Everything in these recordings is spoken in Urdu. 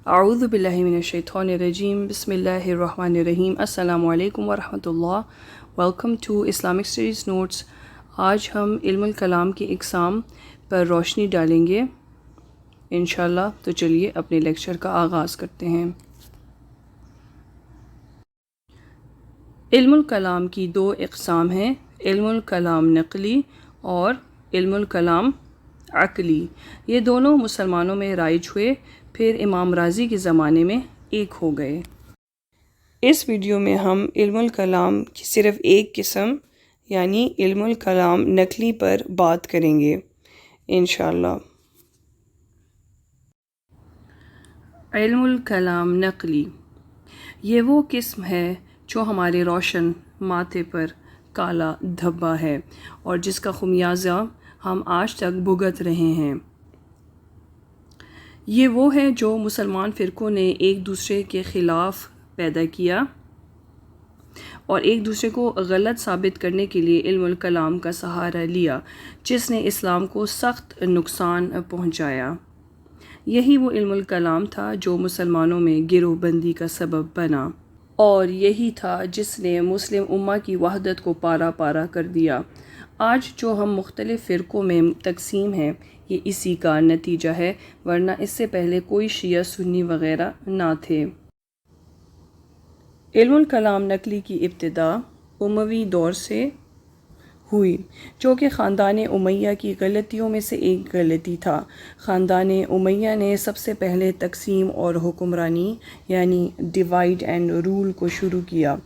اعوذ باللہ من الشیطان الرجیم بسم اللہ الرحمن الرحیم السلام علیکم ورحمۃ اللہ. Welcome to Islamic studies notes. آج ہم علم الکلام کی اقسام پر روشنی ڈالیں گے انشاءاللہ. تو چلیے اپنے لیکچر کا آغاز کرتے ہیں. علم الکلام کی دو اقسام ہیں، علم الکلام نقلی اور علم الکلام عقلی. یہ دونوں مسلمانوں میں رائج ہوئے، پھر امام راضی کے زمانے میں ایک ہو گئے. اس ویڈیو میں ہم علم الکلام کی صرف ایک قسم یعنی علم الکلام نقلی پر بات کریں گے انشاءاللہ. علم الکلام نقلی یہ وہ قسم ہے جو ہمارے روشن ماتھے پر کالا دھبا ہے اور جس کا خمیازہ ہم آج تک بھگت رہے ہیں. یہ وہ ہے جو مسلمان فرقوں نے ایک دوسرے کے خلاف پیدا کیا اور ایک دوسرے کو غلط ثابت کرنے کے لیے علم الکلام کا سہارا لیا، جس نے اسلام کو سخت نقصان پہنچایا. یہی وہ علم الکلام تھا جو مسلمانوں میں گروہ بندی کا سبب بنا اور یہی تھا جس نے مسلم امہ کی وحدت کو پارا پارا کر دیا. آج جو ہم مختلف فرقوں میں تقسیم ہیں یہ اسی کا نتیجہ ہے، ورنہ اس سے پہلے کوئی شیعہ سنی وغیرہ نہ تھے. علم الکلام نقلی کی ابتدا اموی دور سے ہوئی، جو کہ خاندان امیہ کی غلطیوں میں سے ایک غلطی تھا. خاندان امیہ نے سب سے پہلے تقسیم اور حکمرانی یعنی ڈیوائڈ اینڈ رول کو شروع کیا.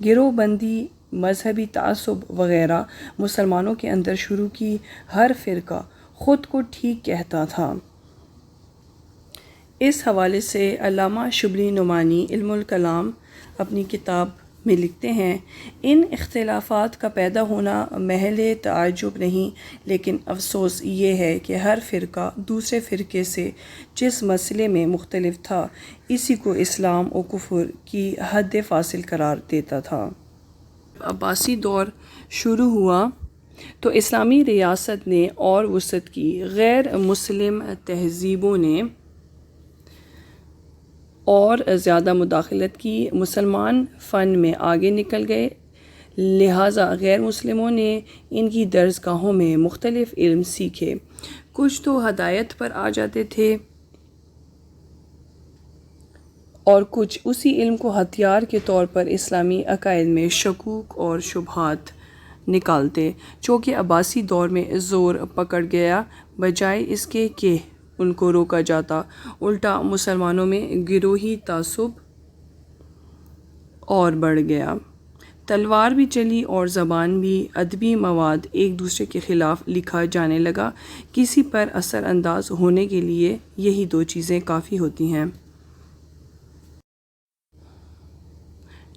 گروہ بندی، مذہبی تعصب وغیرہ مسلمانوں کے اندر شروع کی. ہر فرقہ خود کو ٹھیک کہتا تھا. اس حوالے سے علامہ شبلی نعمانی علم الکلام اپنی کتاب میں لکھتے ہیں، ان اختلافات کا پیدا ہونا محل تعجب نہیں، لیکن افسوس یہ ہے کہ ہر فرقہ دوسرے فرقے سے جس مسئلے میں مختلف تھا اسی کو اسلام و کفر کی حد فاصل قرار دیتا تھا. عباسی دور شروع ہوا تو اسلامی ریاست نے اور وسعت کی. غیر مسلم تہذیبوں نے اور زیادہ مداخلت کی. مسلمان فن میں آگے نکل گئے، لہٰذا غیر مسلموں نے ان کی درسگاہوں میں مختلف علم سیکھے. کچھ تو ہدایت پر آ جاتے تھے اور کچھ اسی علم کو ہتھیار کے طور پر اسلامی عقائد میں شکوک اور شبہات نکالتے، چونکہ عباسی دور میں زور پکڑ گیا. بجائے اس کے کہ ان کو روکا جاتا، الٹا مسلمانوں میں گروہی تعصب اور بڑھ گیا. تلوار بھی چلی اور زبان بھی. ادبی مواد ایک دوسرے کے خلاف لکھا جانے لگا. کسی پر اثر انداز ہونے کے لیے یہی دو چیزیں کافی ہوتی ہیں.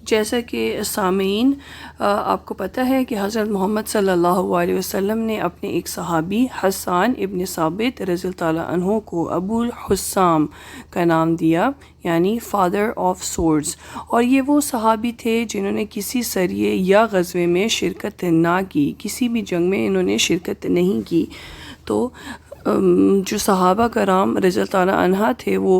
جیسا کہ سامعین آپ کو پتہ ہے کہ حضرت محمد صلی اللہ علیہ وسلم نے اپنے ایک صحابی حسان ابن ثابت رضی اللہ تعالیٰ عنہ کو ابو الحسام کا نام دیا، یعنی فادر آف سورڈز. اور یہ وہ صحابی تھے جنہوں نے کسی سریے یا غزوے میں شرکت نہ کی، کسی بھی جنگ میں انہوں نے شرکت نہیں کی. تو جو صحابہ کرام رضی اللہ تعالیٰ عنہ تھے وہ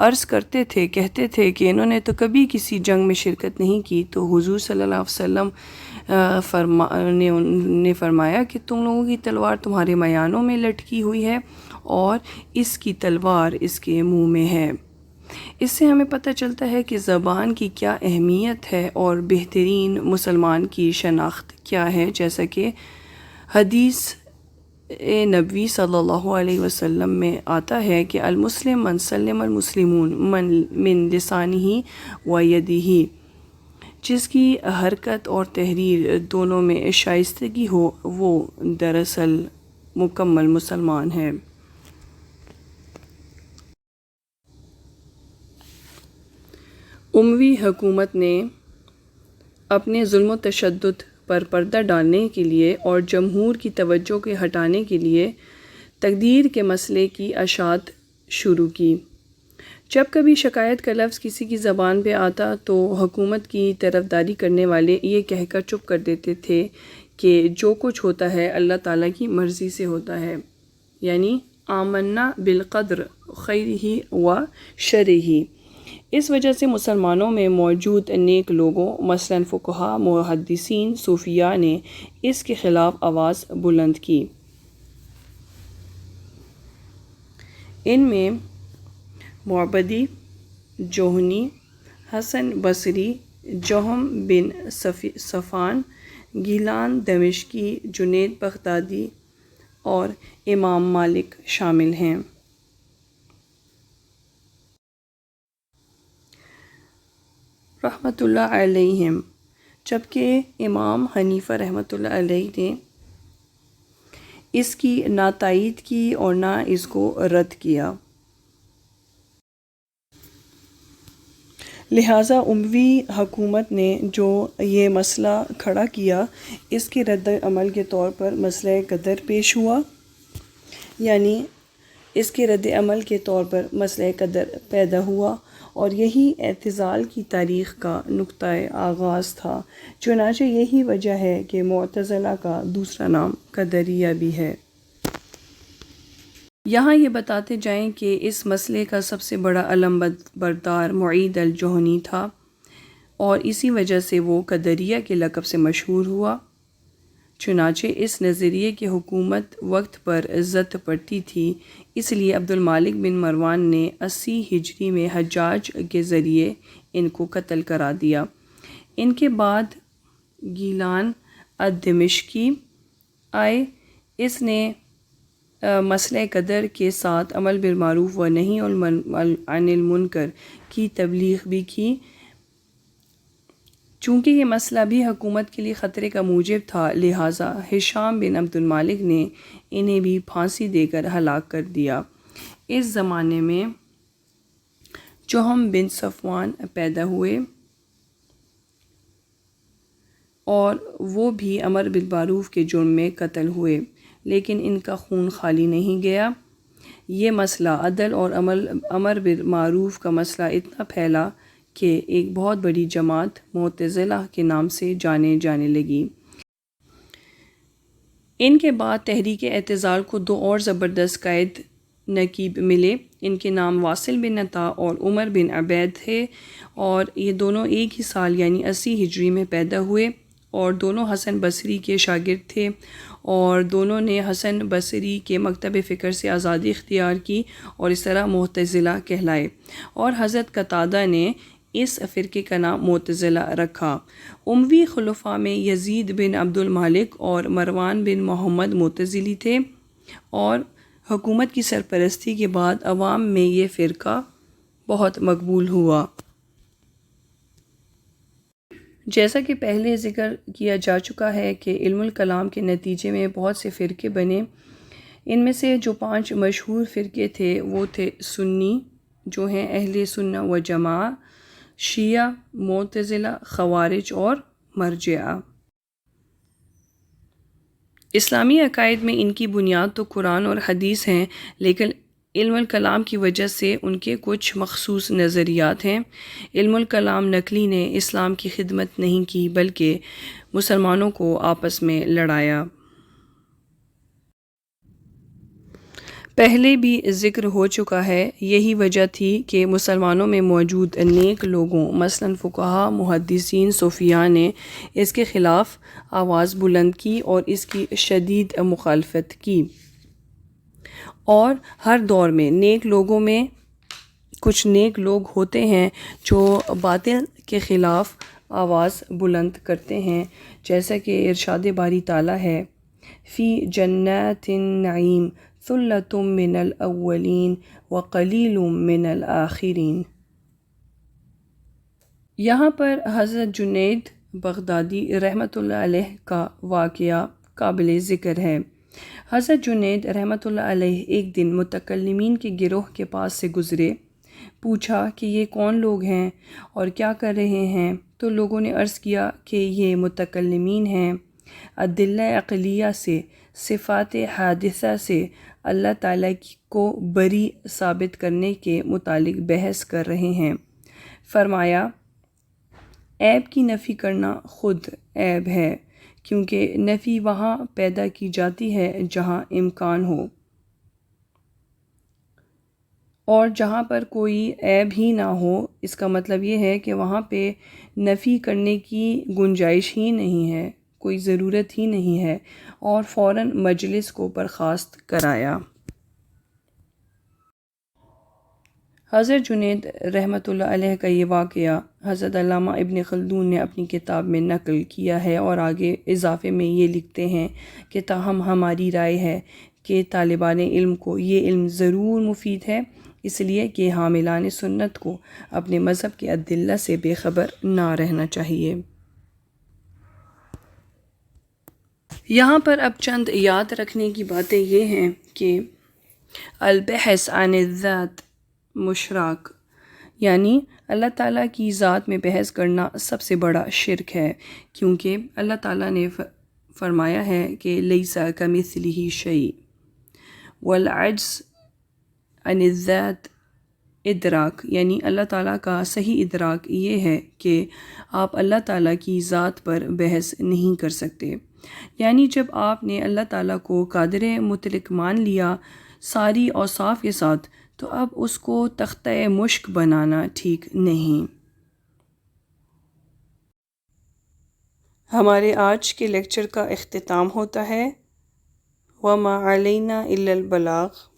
عرض کرتے تھے، کہتے تھے کہ انہوں نے تو کبھی کسی جنگ میں شرکت نہیں کی. تو حضور صلی اللہ علیہ وسلم نے فرمایا کہ تم لوگوں کی تلوار تمہارے میانوں میں لٹکی ہوئی ہے اور اس کی تلوار اس کے منہ میں ہے. اس سے ہمیں پتہ چلتا ہے کہ زبان کی کیا اہمیت ہے اور بہترین مسلمان کی شناخت کیا ہے. جیسا کہ حدیث نبوی صلی اللہ علیہ وسلم میں آتا ہے کہ المسلم من سلم المسلمون من لسانہ و یدہ، جس کی حرکت اور تحریر دونوں میں شائستگی ہو وہ دراصل مکمل مسلمان ہے. اموی حکومت نے اپنے ظلم و تشدد پر پردہ ڈالنے کے لیے اور جمہور کی توجہ کے ہٹانے کے لیے تقدیر کے مسئلے کی اشاعت شروع کی. جب کبھی شکایت کا لفظ کسی کی زبان پہ آتا تو حکومت کی طرفداری کرنے والے یہ کہہ کر چپ کر دیتے تھے کہ جو کچھ ہوتا ہے اللہ تعالیٰ کی مرضی سے ہوتا ہے، یعنی آمنا بالقدر خیرہ و شرہ۔ اس وجہ سے مسلمانوں میں موجود نیک لوگوں مثلاً فقہا، محدثین، صوفیاء نے اس کے خلاف آواز بلند کی۔ ان میں معبدی، جوہنی، حسن بصری، جہم بن صفوان، گیلان دمشقی، جنید بغدادی اور امام مالک شامل ہیں۔ رحمۃ اللہ علیہم، جبکہ امام حنیفہ رحمۃ اللہ علیہ نے اس کی نہ تائید کی اور نہ اس کو رد کیا۔ لہٰذا اموی حکومت نے جو یہ مسئلہ کھڑا کیا، اس کے رد عمل کے طور پر مسئلہ قدر پیش ہوا، یعنی اس کے رد عمل کے طور پر مسئلہ قدر پیدا ہوا، اور یہی اعتزال کی تاریخ کا نقطۂ آغاز تھا۔ چنانچہ یہی وجہ ہے کہ معتزلہ کا دوسرا نام قدریہ بھی ہے۔ یہاں یہ بتاتے جائیں کہ اس مسئلے کا سب سے بڑا علم بردار معید الجوہنی تھا، اور اسی وجہ سے وہ قدریہ کے لقب سے مشہور ہوا۔ چنانچہ اس نظریے کی حکومت وقت پر عزت پڑتی تھی، اس لیے عبد المالک بن مروان نے 80 ہجری میں حجاج کے ذریعے ان کو قتل کرا دیا۔ ان کے بعد گیلان الدمشقی آئے۔ اس نے مسئلہ قدر کے ساتھ امر بالمعروف و نہی عن المنکر کی تبلیغ بھی کی۔ چونکہ یہ مسئلہ بھی حکومت کے لیے خطرے کا موجب تھا، لہٰذا ہشام بن عبد المالک نے انہیں بھی پھانسی دے کر ہلاک کر دیا۔ اس زمانے میں جہم بن صفوان پیدا ہوئے، اور وہ بھی امر بالمعروف کے جرم میں قتل ہوئے، لیکن ان کا خون خالی نہیں گیا۔ یہ مسئلہ عدل اور امر بالمعروف کا مسئلہ اتنا پھیلا کہ ایک بہت بڑی جماعت معتزلہ کے نام سے جانے لگی۔ ان کے بعد تحریک اعتزال کو 2 اور زبردست قائد نقیب ملے۔ ان کے نام واصل بن عطا اور عمر بن عبید تھے، اور یہ دونوں ایک ہی سال یعنی 80 ہجری میں پیدا ہوئے، اور دونوں حسن بصری کے شاگرد تھے، اور دونوں نے حسن بصری کے مکتب فکر سے آزادی اختیار کی اور اس طرح معتزلہ کہلائے، اور حضرت قتادہ نے اس فرقے کا نام معتزلہ رکھا۔ اموی خلفاء میں یزید بن عبد المالک اور مروان بن محمد معتزلی تھے، اور حکومت کی سرپرستی کے بعد عوام میں یہ فرقہ بہت مقبول ہوا۔ جیسا کہ پہلے ذکر کیا جا چکا ہے کہ علم الکلام کے نتیجے میں بہت سے فرقے بنے۔ ان میں سے جو 5 مشہور فرقے تھے وہ تھے سنی، جو ہیں اہل سنہ و جماعہ، شیعہ، معتزلہ، خوارج اور مرجعہ۔ اسلامی عقائد میں ان کی بنیاد تو قرآن اور حدیث ہیں، لیکن علم الکلام کی وجہ سے ان کے کچھ مخصوص نظریات ہیں۔ علم الکلام نقلی نے اسلام کی خدمت نہیں کی، بلکہ مسلمانوں کو آپس میں لڑایا۔ پہلے بھی ذکر ہو چکا ہے، یہی وجہ تھی کہ مسلمانوں میں موجود نیک لوگوں مثلاً فقہا، محدثین، صوفیاء نے اس کے خلاف آواز بلند کی اور اس کی شدید مخالفت کی۔ اور ہر دور میں نیک لوگوں میں کچھ نیک لوگ ہوتے ہیں جو باطل کے خلاف آواز بلند کرتے ہیں، جیسا کہ ارشاد باری تعالیٰ ہے، فی جنات النعیم ثلۃ من الاولین وقلیل من الآخرین۔ یہاں پر حضرت جنید بغدادی رحمۃ اللہ علیہ کا واقعہ قابل ذکر ہے۔ حضرت جنید رحمۃ اللہ علیہ ایک دن متکلمین کے گروہ کے پاس سے گزرے، پوچھا کہ یہ کون لوگ ہیں اور کیا کر رہے ہیں؟ تو لوگوں نے عرض کیا کہ یہ متکلمین ہیں، ادلہ عقلیہ سے، صفات حادثہ سے اللہ تعالیٰ کو بری ثابت کرنے کے متعلق بحث کر رہے ہیں۔ فرمایا، عیب کی نفی کرنا خود عیب ہے، کیونکہ نفی وہاں پیدا کی جاتی ہے جہاں امکان ہو۔ اور جہاں پر کوئی عیب ہی نہ ہو، اس کا مطلب یہ ہے کہ وہاں پہ نفی کرنے کی گنجائش ہی نہیں ہے، کوئی ضرورت ہی نہیں ہے، اور فوراً مجلس کو برخاست کرایا۔ حضرت جنید رحمۃ اللہ علیہ کا یہ واقعہ حضرت علامہ ابن خلدون نے اپنی کتاب میں نقل کیا ہے، اور آگے اضافے میں یہ لکھتے ہیں کہ تاہم ہماری رائے ہے کہ طالبان علم کو یہ علم ضرور مفید ہے، اس لیے کہ حاملان سنت کو اپنے مذہب کے ادلہ سے بے خبر نہ رہنا چاہیے۔ یہاں پر اب چند یاد رکھنے کی باتیں یہ ہیں کہ البحث عن الذات مشرک، یعنی اللہ تعالیٰ کی ذات میں بحث کرنا سب سے بڑا شرک ہے، کیونکہ اللہ تعالیٰ نے فرمایا ہے کہ لیس کمثلہ شیء، والعجز عن الذات ادراک، یعنی اللہ تعالیٰ کا صحیح ادراک یہ ہے کہ آپ اللہ تعالیٰ کی ذات پر بحث نہیں کر سکتے، یعنی جب آپ نے اللہ تعالیٰ کو قادر مطلق مان لیا ساری اوصاف کے ساتھ، تو اب اس کو تختہ مشک بنانا ٹھیک نہیں۔ ہمارے آج کے لیکچر کا اختتام ہوتا ہے۔ وَمَا عَلَيْنَا إِلَّا الْبَلَاغُ۔